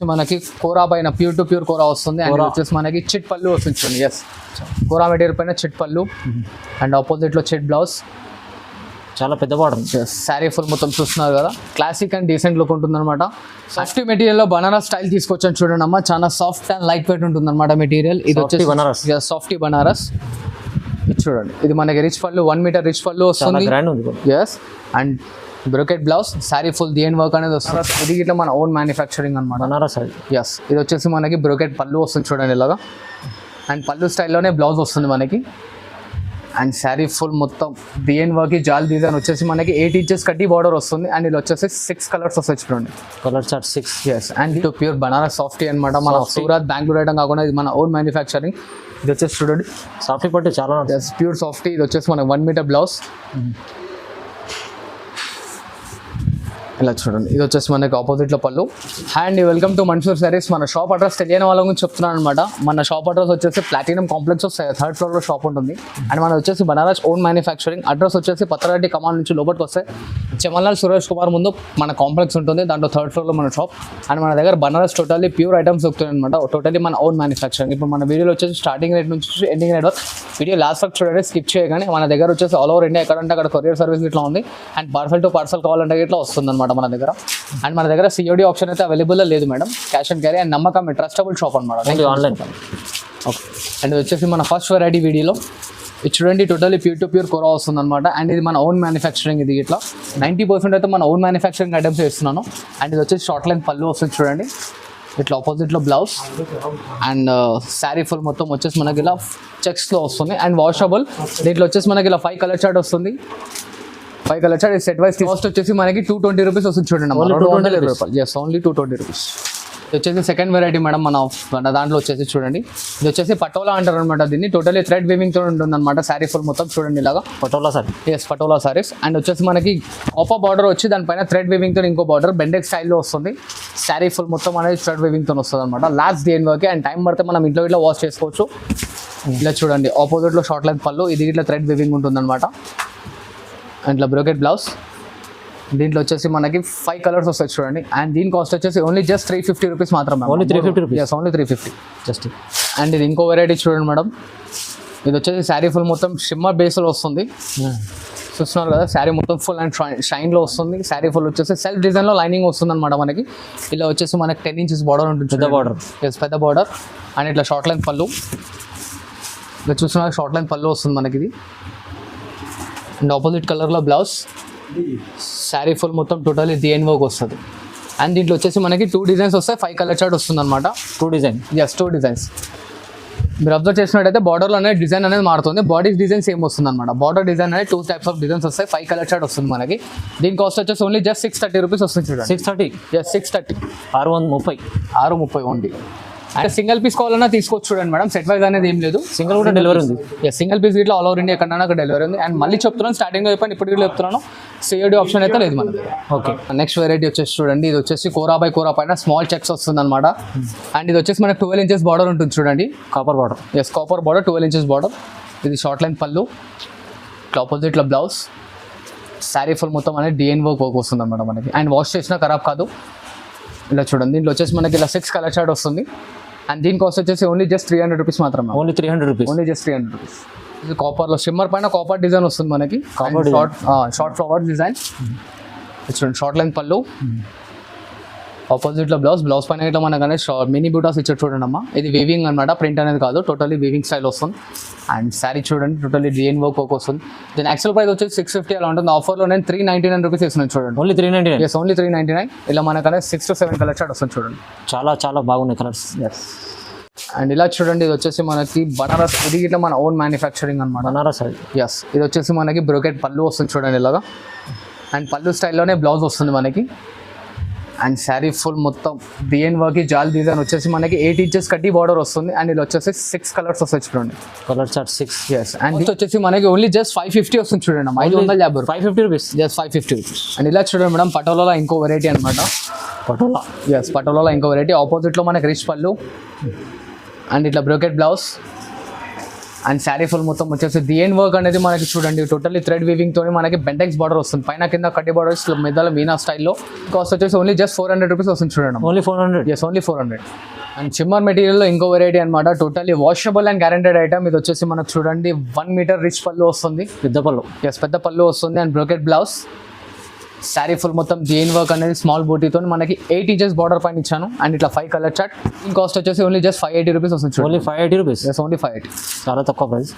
మనకి కోరా పైన pure to pure కోరా వస్తుంది అండ్ వచ్చేసి మనకి చిట్ పళ్ళు వస్తుంది. ఎస్, కోరా మెటీరియల్ పైన చిట్ పళ్ళు అండ్ ఆపోజిట్ లో చిట్ బ్లౌజ్. చాలా పెద్ద బార్డర్. శారీ ఫుల్ మొత్తం చూస్తున్నారు కదా, క్లాసిక్ అండ్ డీసెంట్ లుక్ ఉంటుంది అనమాట. సాఫ్ట్ మెటీరియల్ లో బనారస్ స్టైల్ తీసుకొచ్చాను చూడండి అమ్మా, చాలా సాఫ్ట్ అండ్ లైట్ వెయిట్ ఉంటుంది అనమాట మెటీరియల్. ఇది వచ్చేసి బనారస్, సాఫ్టీ బనారస్. చూడండి ఇది మనకి రిచ్ పళ్ళు, 1 మీటర్ రిచ్ పళ్ళు వస్తుంది. Yes, and brocade blouse, sari full design work అనేది వస్తుంది. ఇది ఇట్లా మన ఓన్ మ్యానుఫ్యాక్చరింగ్ అనమాట. బనారస్. ఎస్, ఇది వచ్చేసి మనకి బ్రోకెట్ పళ్ళు వస్తుంది చూడండి ఇలాగా, అండ్ పళ్ళు స్టైల్లోనే బ్లౌజ్ వస్తుంది మనకి. అండ్ శారీ ఫుల్ మొత్తం డిఎన్ వర్క్ జాల్ డిజైన్ వచ్చేసి మనకి 8 ఇంచెస్ కడ్డీ బార్డర్ వస్తుంది. అండ్ ఇది వచ్చేసి 6 కలర్స్ వస్తాయి చూడండి. Colour chart 6. ఎస్, అండ్ ఇది ప్యూర్ బనారస్ సాఫ్టీ అనమాట. మన సూరత్ బెంగళూరు ఐటమ్ కాకుండా ఇది మన ఓన్ మ్యానుఫ్యాక్చరింగ్. ఇది వచ్చేసి చూడండి సాఫ్టీ పట్టు చాలా ప్యూర్ సాఫ్టీ. ఇది వచ్చేసి మనకి 1 మీటర్ బ్లౌజ్. ఇలా చూడంండి, ఇది వచ్చేసి మనకి ఆపోజిట్లో పళ్ళు. And welcome to Mansoor saris. మన షాప్ అడ్రస్ తెలియని వాళ్ళ గురించి చెప్తున్నాను అనమాట. మన షాప్ అడ్రస్ వచ్చేసి ప్లాటినం కాంప్లెక్స్ 3rd ఫ్లోర్లో షాప్ ఉంటుంది. అండ్ మన వచ్చేసి బనారస్ ఓన్ మ్యానుఫ్యాక్చరింగ్. అడ్రస్ వచ్చేసి పత్రారెడ్డి కమాన్ నుంచి లోపలికి వస్తే చెమల్లాల్ సురేష్ కుమార్ ముందు మన కాంప్లెక్స్ ఉంటుంది, దాంట్లో 3rd ఫ్లోర్లో మన షాప్. అండ్ మన దగ్గర బనారస్ టోటల్లీ ప్యూర్ ఐటమ్స్ దొరుకుతాయి అనమాట, టోటల్లీ మన ఓన్ మ్యానుఫ్యాక్చరింగ్. ఇప్పుడు మన వీడియోలో వచ్చేసి స్టార్టింగ్ రేట్ నుంచి ఎండింగ్ రేట్ వరకు వీడియో లాస్ట్ వరకు చూడండి, స్కిప్ చేయగానే. మన దగ్గర వచ్చేసి ఆల్ ఓవర్ ఇండియా ఎక్కడంటే అక్కడ కొరియర్ సర్వీస్ ఇట్లా ఉంది. అండ్ పార్సల్ టు పార్సల్ కావాలంటే ఇట్లా వస్తుంది అనమాట మన దగ్గర. అండ్ మన దగ్గర సిఓడి ఆప్షన్ అయితే అవైలబుల్ లేదు madam, cash and carry. And నమ్మకం ట్రస్టబుల్ షాప్ అనమాట, ఆన్లైన్. ఓకే, అండ్ వచ్చేసి మన ఫస్ట్ వెరైటీ వీడియోలో ఇది చూడండి, టోటల్లీ ప్యూర్ టు ప్యూర్ కోరా వస్తుంది అనమాట. అండ్ ఇది మన ఓన్ మ్యానుఫ్యాక్చరింగ్. ఇది ఇట్లా 90% అయితే మన ఓన్ మ్యానుఫ్యాక్చరింగ్ ఐటమ్స్ చేస్తున్నాను. అండ్ ఇది వచ్చేసి షార్ట్ లెంత్ పళ్ళు వస్తుంది చూడండి, ఇట్లా ఆపోజిట్లో బ్లౌజ్. అండ్ శారీ ఫుల్ మొత్తం వచ్చేసి మనకి ఇలా చెక్స్లో వస్తుంది అండ్ వాషబుల్. దీంట్లో వచ్చేసి మనకి ఇలా 5 కలర్ చార్ట్ వస్తుంది. 5 colour chart set wise cost వచ్చేసి మనకి 220 రూపీస్ వస్తుంది చూడండి. 220 రూపాయలు. Yes, only 220 rupees. ఇది వచ్చేసి సెకండ్ వెరైటీ మేడం మన దాంట్లో వచ్చేసి చూడండి, ఇది వచ్చేసి పటోలా అంటారు అనమాట. దీన్ని టోటలీ థ్రెడ్ వీవింగ్తో ఉంటుంది అనమాట. శారీ ఫుల్ మొత్తం చూడండి ఇలాగా పటోలా సారీ. ఎస్, పటోలా సారీస్. అండ్ వచ్చేసి మనకి కాపర్ బార్డర్ వచ్చి దానిపైన థ్రెడ్ వీవింగ్తో ఇంకో బార్డర్ బెండెక్ స్టైల్లో వస్తుంది. శారీ ఫుల్ మొత్తం అనేది థ్రెడ్ వీవింగ్తో వస్తుంది అనమాట. Last design work. And time పడితే మనం ఇంట్లో ఇట్లా వాష్ చేసుకోవచ్చు. ఇలా చూడండి ఆపోజిట్లో షార్ట్ లెంత్ పళ్ళు, ఇది ఇట్లా థ్రెడ్ వీవింగ్ ఉంటుంది అనమాట. అండ్ ఇట్లా బ్రోకెట్ బ్లౌజ్. దీంట్లో వచ్చేసి మనకి 5 కలర్స్ వస్తాయి చూడండి. అండ్ దీని కాస్ట్ వచ్చేసి ఓన్లీ జస్ట్ 350 రూపీస్ మాత్రమే. Only 350 rupees. Yes, only 350 just. And ఇది ఇంకో వెరైటీ చూడండి మేడం, ఇది వచ్చేసి శారీ ఫుల్ మొత్తం షిమ్మర్ బేస్లో వస్తుంది. చూస్తున్నారు కదా, శారీ మొత్తం ఫుల్ అండ్ షైన్లో వస్తుంది. శారీ ఫుల్ వచ్చేసి సెల్ఫ్ డిజైన్లో లైనింగ్ వస్తుంది అనమాట మనకి. ఇలా వచ్చేసి మనకి 10 ఇంచెస్ బార్డర్ ఉంటుంది, పెద్ద బార్డర్. ఎస్, పెద్ద బార్డర్. అండ్ ఇట్లా షార్ట్ లెంత్ పళ్ళు, ఇలా చూస్తున్నారు షార్ట్ లెంత్ పళ్ళు వస్తుంది మనకి ఇది. అండ్ ఆపోజిట్ కలర్లో బ్లౌజ్. శారీ ఫుల్ మొత్తం టోటల్లీ డిఎన్ వర్క్ వస్తుంది. అండ్ దీంట్లో వచ్చేసి మనకి 2 డిజైన్స్ వస్తాయి, 5 కలర్ చార్ట్ వస్తుంది అనమాట. 2 డిజైన్. Yes, 2 designs. మీరు అబ్జర్వ్ చేసినట్టయితే బార్డర్లో అనేది డిజైన్ అనేది మారుతుంది, బాడీ డిజైన్ సేమ్ వస్తుంది అనమాట. బార్డర్ డిజైన్ అనేది 2 టైప్స్ ఆఫ్ డిజైన్స్ వస్తాయి, 5 కలర్ చార్ట్ వస్తుంది మనకి. దీని కాస్ట్ వచ్చేసి ఓన్లీ జస్ట్ 630 రూపీస్ వస్తుంది చూడండి. 630. ఎస్, 630. 630 ఓన్లీ. అంటే సింగిల్ పీస్ కావాలన్నా తీసుకోవచ్చు చూడండి మేడం, సెట్ వైజ్ అనేది ఏం లేదు. సింగిల్ కూడా డెలివరీ ఉంది. సింగిల్ పీస్ ఇట్లా ఆల్ ఓవర్ ఇండియా ఎక్కడైనా అక్కడ డెలివరీ ఉంది. అండ్ మళ్ళీ చెప్తున్నాను, స్టార్టింగ్లో చెప్పాను, ఇప్పుడు కూడా చెప్తున్నాను, సిఓడి ఆప్షన్ అయితే లేదు మన దగ్గర. ఓకే, నెక్స్ట్ వెరైటీ వచ్చేసి చూడండి, ఇది వచ్చేసి కోరా బై కోరా పైన స్మాల్ చెక్స్ వస్తుంది అనమాట. అండ్ ఇది వచ్చేసి మనకి 12 ఇంచెస్ బార్డర్ ఉంటుంది చూడండి, copper border. Yes, copper border, 12 inches border. ఇది షార్ట్ లెంత్ పళ్ళు, ఇట్లా ఆపోజిట్లో బ్లౌజ్. శారీ ఫుల్ మొత్తం అనేది డిఎన్ వర్క్ వస్తుంది అనమాట మనకి. అండ్ వాష్ చేసినా ఖరాబ్ కాదు. ఇలా చూడండి, దీంట్లో వచ్చేసి మనకి ఇలా 6 కలర్ చార్ట్ వస్తుంది. అండ్ దీని కాస్ట్ వచ్చేసి ఓన్లీ జస్ట్ 300 రూపీస్ మాత్రమే. Only 300 rupees. Only just 300 rupees. ఇది కాపర్లో షిమ్మర్ పైన కాపర్ డిజైన్ వస్తుంది మనకి. Short flower design. చూడండి షార్ట్ లెంత్ పళ్ళు, ఆపోజిట్లో బ్లౌజ్ పైన ఇట్లా మనకు అనేది మినీ బూటాస్ ఇచ్చారు చూడండి అమ్మా. ఇది వీవింగ్ అనమాట, ప్రింట్ అనేది కాదు, టోటల్లీ వీవింగ్ స్టైల్ వస్తుంది. అండ్ శారీ చూడండి టోటల్లీ డిఎన్ వర్క్ వస్తుంది. దీని యాక్చువల్ ప్రైస్ వచ్చేసి 650 అలా ఉంటుంది. ఆఫర్లో నేను 399 రూపీస్ ఇస్తున్నాను చూడండి. ఓన్లీ 399. Yes, only 399. ఇలా మనకు అనేది 6 to 7 కలర్ చార్ట్ వస్తుంది చూడండి. చాలా చాలా బాగున్నాయి కలర్స్. ఎస్, అండ్ ఇలా చూడండి, ఇది వచ్చేసి మనకి బనారస్. ఇది ఇట్లా మన ఓన్ మ్యానుఫ్యాక్చరింగ్ అనమాట. బనారస్. ఎస్, ఇది వచ్చేసి మనకి బ్రోకెట్ పళ్ళు వస్తుంది చూడండి ఇలాగా. అండ్ పళ్ళు స్టైల్లోనే బ్లౌజ్ వస్తుంది మనకి. అండ్ శారీ ఫుల్ మొత్తం డిఎన్ వర్క్ జాల్ డిజైన్ వచ్చేసి మనకి 8 ఇంచెస్ కడ్డీ బార్డర్ వస్తుంది. అండ్ ఇది వచ్చేసి 6 కలర్స్ వస్తాయి చూడండి. Colour chart 6. ఎస్, అండ్ ఇది వచ్చేసి మనకి ఓన్లీ జస్ట్ 550 వస్తుంది చూడండి. 550 550 రూపీస్. Just 550 rupees. అండ్ ఇలా చూడండి మేడం, పటోలాలో ఇంకో వెరైటీ అనమాట. పటోలా. ఎస్, పటోలాలో ఇంకో వెరైటీ. ఆపోజిట్లో మనకి రిచ్ పళ్ళు అండ్ ఇట్లా brocade blouse. And sari full మొత్తం వచ్చేసి డిఎన్ వర్క్ అనేది మనకి చూడండి టోటల్లీ థ్రెడ్ వీవింగ్ తోని మనకి బెంటెక్స్ బార్డర్ వస్తుంది, పైన కింద కట్టి బార్డర్స్ మధ్యలో మీనా స్టైల్లో. కాస్ట్ వచ్చేసి ఓన్లీ జస్ట్ 400 రూపీస్ వస్తుంది చూడండి. Only 400. Yes only 400. And shimmer మెటీరియల్లో ఇంకో వెరైటీ అనమాట, totally washable and guaranteed item. ఇది వచ్చేసి మనకు చూడండి 1 మీటర్ రిచ్ పళ్ళు వస్తుంది, పెద్ద పళ్ళు. ఎస్ పెద్ద పళ్ళు వస్తుంది. And brocade blouse, sari full మొత్తం జెయిన్ వర్క్ అనేది స్మాల్ బూటీతో మనకి 8 ఇంచెస్ బార్డర్ పైన ఇచ్చాను. అండ్ ఇట్లా 5 కలర్ చార్ట్. ఈ కాస్ట్ వచ్చేసి ఓన్లీ జస్ట్ 580 రూపీస్ వస్తుంది చూడండి. Only 580 rupees. Yes only 580. చాలా తక్కువ ప్రైస్.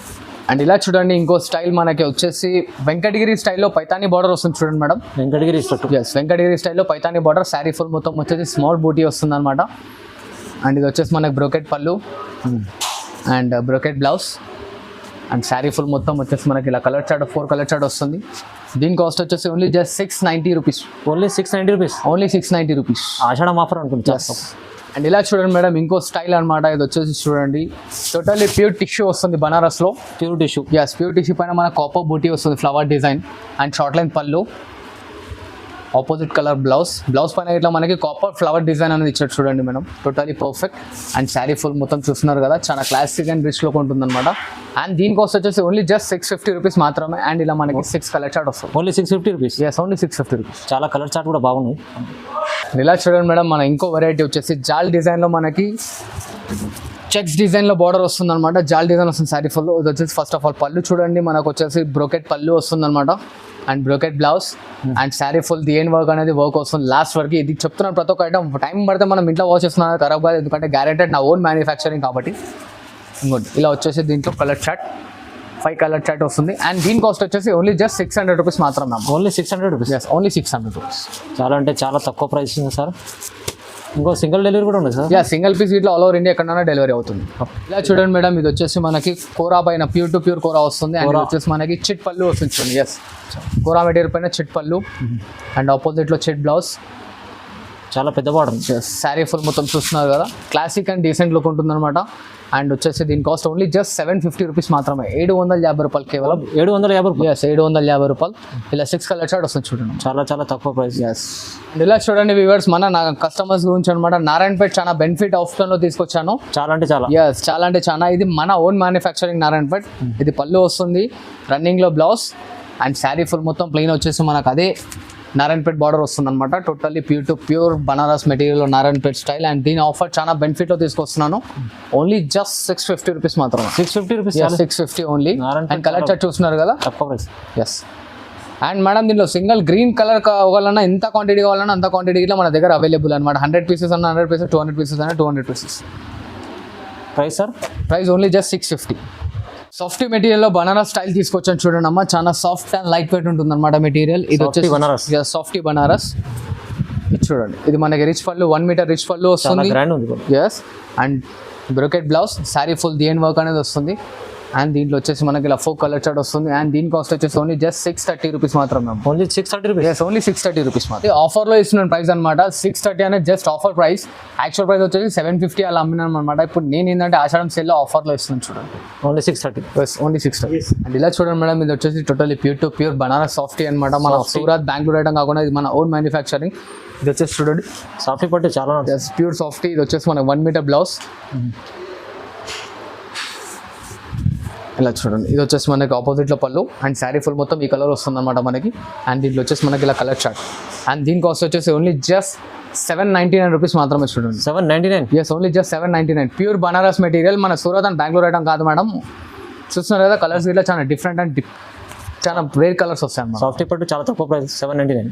అండ్ ఇలా చూడండి ఇంకో స్టైల్ మనకి వచ్చేసి వెంకటగిరి స్టైల్లో పైతాని బార్డర్ వస్తుంది చూడండి మేడం. వెంకటగిరి ఇష్టం. ఎస్ వెంకటగిరి స్టైల్లో పైతాని బార్డర్, శారీ ఫుల్ మొత్తం వచ్చేసి స్మాల్ బూటీ వస్తుంది అనమాట. అండ్ ఇది వచ్చేసి మనకి బ్రోకెట్ పళ్ళు and brocade blouse and sari full మొత్తం వచ్చేసి మనకి ఇలా కలర్ చార్ట్ 4 కలర్ చార్ట్ వస్తుంది. దీని కాస్ట్ వచ్చేసి only just 690 rupees. Only 690 rupees. Only 690 rupees. Ashadham offer అనుకుంటా. అండ్ ఇలా చూడండి మేడం ఇంకో స్టైల్ అనమాట. ఇది వచ్చేసి చూడండి టోటల్లీ ప్యూర్ టిష్యూ వస్తుంది బనారస్లో. Pure tissue. Yes pure tissue పైన మన కాపర్ బూటీ వస్తుంది, flower design and short line pallu, opposite colour blouse. Blouse పైన ఇట్లా మనకి కాపర్ ఫ్లవర్ డిజైన్ అనేది ఇచ్చాడు చూడండి madam, totally perfect. And sari full మొత్తం చూస్తున్నారు కదా, చాలా క్లాసిక్ అండ్ రిచ్ లుక్ ఉంటుంది అనమాట. అండ్ దీని కాస్ట్ వచ్చేసి ఓన్లీ జస్ట్ 650 రూపీస్ మాత్రమే. అండ్ ఇలా మనకి 6 కలర్ చార్ట్ వస్తుంది. Only 650 rupees. Yes only 650 rupees. చాలా కలర్ చార్ట్ కూడా బాగున్నాయి. ఇలా చూడండి మేడం మన ఇంకో వెరైటీ వచ్చేసి జాల్ డిజైన్లో మనకి చెక్స్ డిజైన్లో బార్డర్ వస్తుంది అనమాట. జాల్ డిజైన్ వస్తుంది శారీ ఫుల్. ఇది వచ్చేసి ఫస్ట్ ఆఫ్ ఆల్ పళ్ళు చూడండి మనకు వచ్చేసి బ్రోకెట్ పళ్ళు వస్తుంది అనమాట and brocade blouse and sari full design work అనేది వర్క్ వస్తుంది లాస్ట్ వరకు. ఇది చెప్తున్నాను ప్రతి ఒక్క ఐటమ్ టైం పడితే మనం ఇంట్లో వాష్ చేస్తున్నాం ఖరాబ్ కాదు, ఎందుకంటే గ్యారెంటెడ్ నా ఓన్ మ్యానుఫ్యాక్చరింగ్ కాబట్టి. ఇంకోటి ఇలా వచ్చేసి దీంట్లో కలర్ చార్ట్ 5 కలర్ చార్ట్ వస్తుంది. అండ్ దీని కాస్ట్ వచ్చేసి ఓన్లీ జస్ట్ 600 రూపీస్ మాత్రమే. Only 600 rupees. Yes only 600 rupees. చాలా అంటే చాలా తక్కువ ప్రైస్ ఉంది సార్. ఇంకో సింగిల్ డెలివరీ కూడా ఉంది సార్. యా సింగిల్ పీస్ ఇట్లా ఆల్ ఓవర్ ఇండియా ఎక్కడైనా డెలివరీ అవుతుంది. ఇలా చూడండి మేడం ఇది వచ్చేసి మనకి కోరా పైన ప్యూర్ టు ప్యూర్ కోరా వస్తుంది. అండ్ ఇది వచ్చేసి మనకి చిట్ పళ్ళు వస్తుంది చూడండి. ఎస్ కోరా మెటీరియల్ పైన చిట్ పళ్ళు అండ్ ఆపోజిట్లో చిట్ బ్లౌజ్, చాలా పెద్ద బార్డర్. శారీ ఫుల్ మొత్తం చూస్తున్నారు కదా, క్లాసిక్ అండ్ డీసెంట్ లుక్ ఉంటుంది అనమాట. అండ్ వచ్చేసి దీని కాస్ట్ ఓన్లీ జస్ట్ 750 రూపీస్ మాత్రమే. 750 రూపాయలు కేవలం. 750 రూపాయలు. ఎస్ 750 రూపాయలు. ఇలా 6 కలర్ చార్ట్ వస్తుంది చూడండి. చాలా చాలా తక్కువ ప్రైస్. ఎస్ అండ్ ఇలా చూడండి వ్యూవర్స్ మన కస్టమర్స్ గురించి అనమాట. నారాయణపేట చాలా బెనిఫిట్ ఆప్షన్లో తీసుకొచ్చాను. చాలా అంటే చాలా. ఎస్ చాలా అంటే చాలా. ఇది మన ఓన్ మ్యానుఫ్యాక్చరింగ్ నారాయణపేట. ఇది పళ్ళు వస్తుంది, రన్నింగ్లో బ్లౌజ్ అండ్ శారీ ఫుల్ మొత్తం ప్లెయిన్ వచ్చేసి మనకు అదే నారాయణపేట బార్డర్ వస్తుంది అనమాట. Totally pure to pure Banaras material Narayanpet style. And దీని ఆఫర్ చాలా బెనిఫిట్లో తీసుకొస్తున్నాను. ఓన్లీ జస్ట్ 650 రూపీస్ మాత్రం. 650 rupees. 650 only. And colour chart చూస్తున్నారు కదా, తక్కువ ప్రైస్. ఎస్ అండ్ మేడం దీనిలో సింగిల్ గ్రీన్ కలర్ కావాలన్నా ఎంత క్వాంటిటీ కావాలన్నా అంత క్వాంటిటీ ఇట్లా మన దగ్గర అవైలబుల్ అనమాట. 100 పీసెస్ అన్న 100 పీసెస్, 200 పీసెస్ అన్న 200 pieces. Price sir? Price only just 650. Soft మెటీరియల్లో బనారస్ స్టైల్ తీసుకొచ్చాను చూడండి అమ్మ. చాలా సాఫ్ట్ అండ్ లైట్ వెయిట్ ఉంటుంది అనమాట మెటీరియల్. ఇది వచ్చేసి బనారస్. సాఫ్ట్ బనారస్. ఇది చూడండి ఇది మనకి రిచ్ పళ్ళు 1 మీటర్ రిచ్ పళ్ళు వస్తుంది. Yes and brocade blouse, sari full design work అనేది వస్తుంది. అండ్ దీంట్లో వచ్చేసి మనకి ఇలా 4 కలర్ చార్ట్ వస్తుంది. అండ్ దీని కాస్ట్ వచ్చేసి ఓన్లీ జస్ట్ 630 రూపీస్ మాత్రం. Only 630 rupees. Yes only 630 rupees మాత్రం. ఆఫర్లో ఇస్తున్న ప్రైస్ అనమాట. 630 అనేది just offer price. Actual price వచ్చేసి 750 అలా అమ్మినాను అనమాట. ఇప్పుడు నేను ఏంటంటే ఆషాఢం సేల్లో ఆఫర్లో ఇస్తున్నాను చూడండి. ఓన్లీ 630. Yes only 630. అండ్ ఇలా చూడండి మేడం ఇది వచ్చేసి totally pure to pure Banaras softy అనమాట. మన సూరత్ బెంగళూరు ఐటమ్ కాకుండా ఇది మన ఓన్ మ్యానుఫ్యాక్చరింగ్. ఇది వచ్చేసి చూడండి సాఫ్టీ పట్టు చాలా ప్యూర్ సాఫ్టీ. ఇది వచ్చేసి మనకి 1 మీటర్ బ్లౌజ్. ఇలా చూడండి ఇది వచ్చేసి మనకి ఆపోజిట్లో పళ్ళు అండ్ శారీ ఫుల్ మొత్తం ఈ కలర్ వస్తుంది అనమాట మనకి. అండ్ దీంట్లో వచ్చేసి మనకి ఇలా కలర్ చార్ట్. అండ్ దీని కాస్ట్ వచ్చేసి ఓన్లీ జస్ట్ 799 రూపీస్ మాత్రమే చూడండి. 799. Yes only just 799. Pure Banaras material. మన సూరత్ అండ్ బెంగళూరు ఐటమ్ కాదు మేడం. చూస్తున్నారు కదా కలర్స్ ఇట్లా చాలా డిఫరెంట్ అండ్ చాలా రేర్ కలర్స్ వస్తాయి అన్నమాట. సాఫ్టీ పట్టు చాలా తక్కువ ప్రైస్ 799.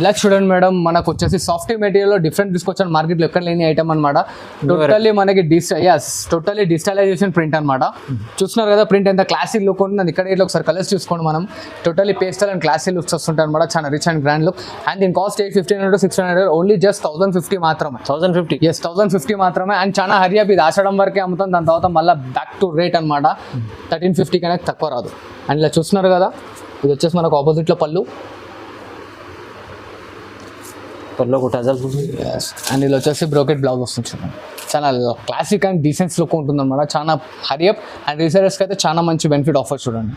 ఇలా చూడండి మేడం మనకు వచ్చేసి సాఫ్టీ మెటీరియల్ డిఫరెంట్ తీసుకొచ్చాను మార్కెట్లో ఎక్కడ లేని ఐటమ్ అనమాట. టోటల్లీ మనకి టోటల్లీ డిజిటలైజేషన్ ప్రింట్ అనమాట. చూస్తున్నారు కదా ప్రింట్ ఎంత క్లాసిక్ లుక్ ఉంటుంది. ఇక్కడ ఇట్లా ఒకసారి కలర్స్ చూసుకోండి మనం. Totally pastel and classic looks వస్తుంటాయి అనమాట. చాలా rich and grand look. And దీని కాస్ట్ 1500 600 ఓన్లీ జస్ట్ 1050 మాత్రమే. 1050. ఎస్ 1050 మాత్రమే. అండ్ చాలా హరియప్ ఇది ఆషాఢం వరకే అమ్ముతాం. దాని తర్వాత మళ్ళీ బ్యాక్ టు రేట్ అనమాట. 1350 కన్నా తక్కువ రాదు. అండ్ ఇలా చూస్తున్నారు కదా ఇది వచ్చేసి మనకు ఆపోజిట్లో పళ్ళు అండ్ ఇలా వచ్చేసి బ్రోకెట్ బ్లౌజ్ వస్తుంది చూడండి. చాలా క్లాసిక్ అండ్ డీసెన్స్ లుక్ ఉంటుంది అనమాట. చాలా హరియప్ అండ్ రీసెలర్స్కి అయితే చాలా మంచి బెనిఫిట్ ఆఫర్ చూడండి.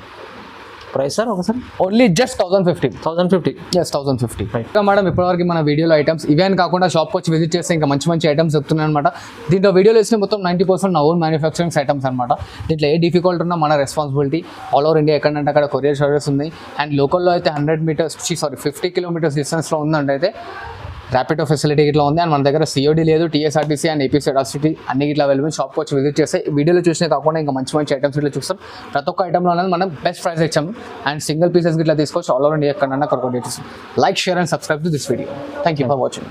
ప్రైస్ సార్ ఒకసారి ఓన్లీ జస్ట్ 1050. 1050. జస్ట్ 1050. ఇంకా మేడం ఇప్పటివరకు మన వీడియోలో ఐటమ్స్ ఇవే అని కాకుండా షాప్కి వచ్చి విజిట్ చేస్తే ఇంకా మంచి మంచి ఐటమ్స్ చెప్తున్నాయి అనమాట. దీంట్లో వీడియోలో ఇచ్చిన మొత్తం 90% నా ఓన్ మ్యానుఫ్యాక్చరింగ్ ఐటమ్స్ అనమాట. దీంట్లో ఏ డిఫికల్ట్ ఉన్నా మన రెస్పాన్సిబిలిటీ. ఆల్ ఓవర్ ఇండియా ఎక్కడంటే అక్కడ కొరియర్ సర్వీస్ ఉంది. అండ్ లోకల్లో అయితే 50 కిలోమీటర్స్ డిస్టెన్స్లో ఉందంటే అయితే ర్యాపిడో ఫెసిలిటీ ఇట్లా ఉంది. అండ్ మన దగ్గర COD లేదు, TSRTC అండ్ APSRTC అన్ని ఇట్లా అవైలబుల్. షాప్కి వచ్చి విజిట్ చేస్తే వీడియోలో చూసినా కాకుండా ఇంకా మంచి మంచి ఐటమ్స్ ఇట్లా చూస్తాం. ప్రతి ఒక్క ఐటమ్లో అనేది మనం బెస్ట్ ప్రైస్ ఇచ్చాము. అండ్ సింగిల్ పీసెస్ ఇట్లా తీసుకోవచ్చు. ఆల్ ఓవర్ ఇండియా ఎక్కడన్నా అక్కడ కొరియర్ చేస్తాం. Like, share and subscribe to this video. Thank you for watching.